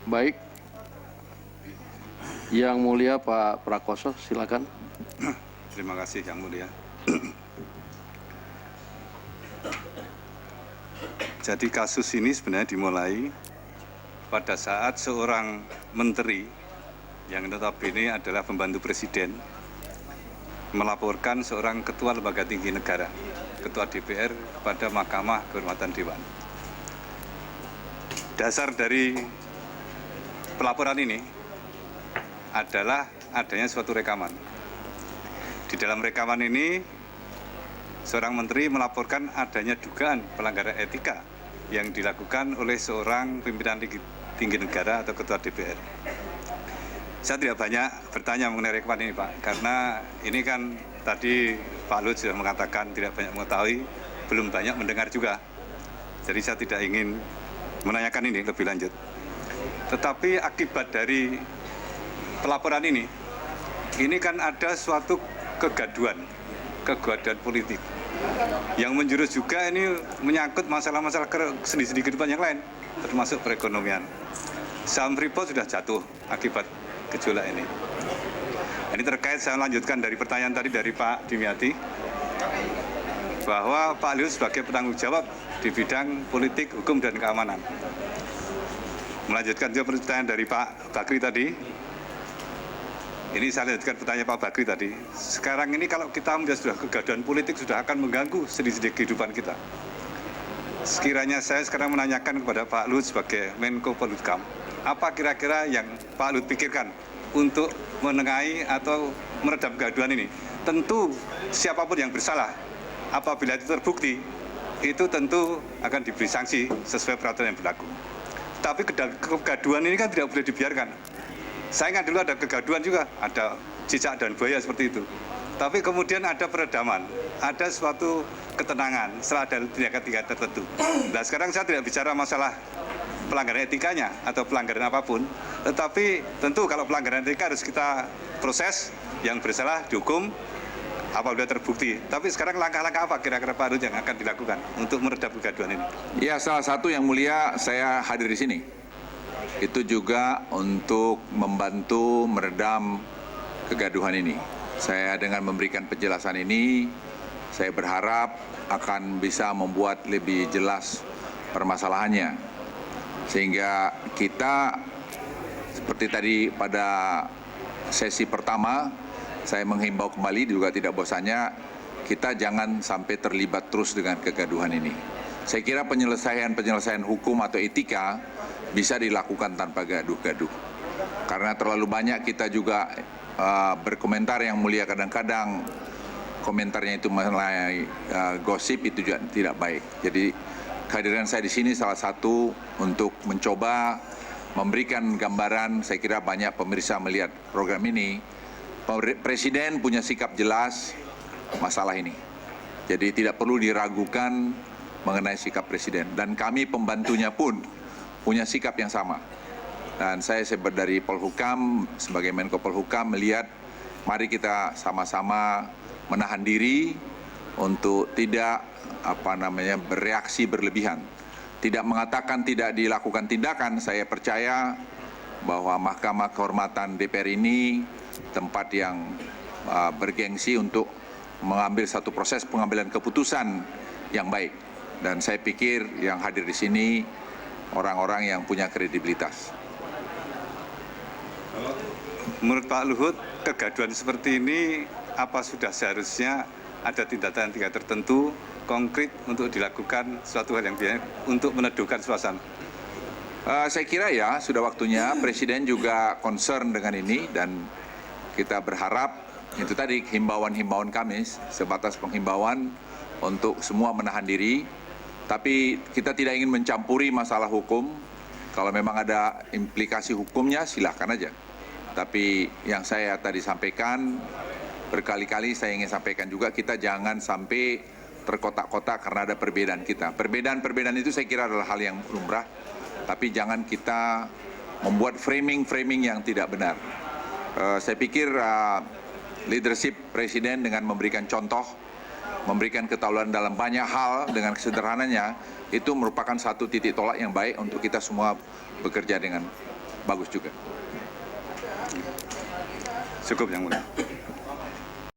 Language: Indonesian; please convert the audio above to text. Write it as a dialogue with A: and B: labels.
A: Baik, Yang Mulia Pak Prakoso, silakan.
B: Terima kasih Yang Mulia. Jadi kasus ini sebenarnya dimulai pada saat seorang menteri yang notabene adalah pembantu presiden melaporkan seorang ketua lembaga tinggi negara, ketua DPR, kepada Mahkamah Kehormatan Dewan. Dasar dari pelaporan ini adalah adanya suatu rekaman. Di dalam rekaman ini, seorang menteri melaporkan adanya dugaan pelanggaran etika yang dilakukan oleh seorang pimpinan tinggi negara atau ketua DPR. Saya tidak banyak bertanya mengenai rekaman ini, Pak, karena ini kan tadi Pak Luhut sudah mengatakan tidak banyak mengetahui, belum banyak mendengar juga. Jadi saya tidak ingin menanyakan ini lebih lanjut. Tetapi akibat dari pelaporan ini kan ada suatu kegaduhan politik yang menjurus juga ini menyangkut masalah-masalah sendi-sendi kehidupan yang lain, termasuk perekonomian. Saham Freeport sudah jatuh akibat gejolak ini. Ini terkait, saya lanjutkan dari pertanyaan tadi dari Pak Dimyati, bahwa Pak Luhut sebagai penanggung jawab di bidang politik, hukum, dan keamanan. Melanjutkan juga pertanyaan dari Pak Bakri tadi. Ini saya lanjutkan pertanyaan Pak Bakri tadi. Sekarang ini kalau kita melihat sudah kegaduhan politik sudah akan mengganggu sendi-sendi kehidupan kita. Sekiranya saya sekarang menanyakan kepada Pak Luhut sebagai Menko Polhukam, apa kira-kira yang Pak Luhut pikirkan untuk menengahi atau meredam kegaduhan ini? Tentu siapapun yang bersalah, apabila itu terbukti, itu tentu akan diberi sanksi sesuai peraturan yang berlaku. Tapi kegaduhan ini kan tidak boleh dibiarkan. Saya ingat dulu ada kegaduhan juga, ada cicak dan buaya seperti itu. Tapi kemudian ada peredaman, ada suatu ketenangan setelah ada tindakan-tindakan tertentu. Nah sekarang saya tidak bicara masalah pelanggaran etikanya atau pelanggaran apapun, tetapi tentu kalau pelanggaran etika harus kita proses, yang bersalah dihukum apabila terbukti. Tapi sekarang langkah-langkah apa kira-kira Pak Luhut yang akan dilakukan untuk meredam kegaduhan ini?
C: Ya, salah satu Yang Mulia saya hadir di sini. Itu juga untuk membantu meredam kegaduhan ini. Saya dengan memberikan penjelasan ini, saya berharap akan bisa membuat lebih jelas permasalahannya. Sehingga kita, seperti tadi pada sesi pertama, saya menghimbau kembali juga tidak bosannya, kita jangan sampai terlibat terus dengan kegaduhan ini. Saya kira penyelesaian hukum atau etika bisa dilakukan tanpa gaduh-gaduh. Karena terlalu banyak kita juga berkomentar Yang Mulia, kadang-kadang komentarnya itu mulai gosip, itu juga tidak baik. Jadi kehadiran saya di sini salah satu untuk mencoba memberikan gambaran. Saya kira banyak pemirsa melihat program ini. Presiden punya sikap jelas masalah ini. Jadi tidak perlu diragukan mengenai sikap Presiden. Dan kami pembantunya pun punya sikap yang sama. Dan saya dari Polhukam, sebagai Menko Polhukam, melihat mari kita sama-sama menahan diri untuk tidak bereaksi berlebihan. Tidak mengatakan tidak dilakukan tindakan. Saya percaya bahwa Mahkamah Kehormatan DPR ini tempat yang bergengsi untuk mengambil satu proses pengambilan keputusan yang baik. Dan saya pikir yang hadir di sini orang-orang yang punya kredibilitas.
B: Menurut Pak Luhut, kegaduhan seperti ini apa sudah seharusnya ada tindakan-tindakan tertentu konkret untuk dilakukan suatu hal yang biasa untuk meneduhkan suasana?
C: Saya kira ya sudah waktunya. Presiden juga concern dengan ini dan kita berharap itu tadi himbauan-himbauan kami sebatas penghimbauan untuk semua menahan diri. Tapi kita tidak ingin mencampuri masalah hukum. Kalau memang ada implikasi hukumnya silahkan aja. Tapi yang saya tadi sampaikan, berkali-kali saya ingin sampaikan juga, kita jangan sampai terkotak-kotak karena ada perbedaan kita. Perbedaan itu saya kira adalah hal yang lumrah, tapi jangan kita membuat framing yang tidak benar. Saya pikir leadership Presiden dengan memberikan contoh, memberikan ketahuan dalam banyak hal dengan kesederhananya, itu merupakan satu titik tolak yang baik untuk kita semua bekerja dengan bagus juga.
B: Cukup Yang Mulia.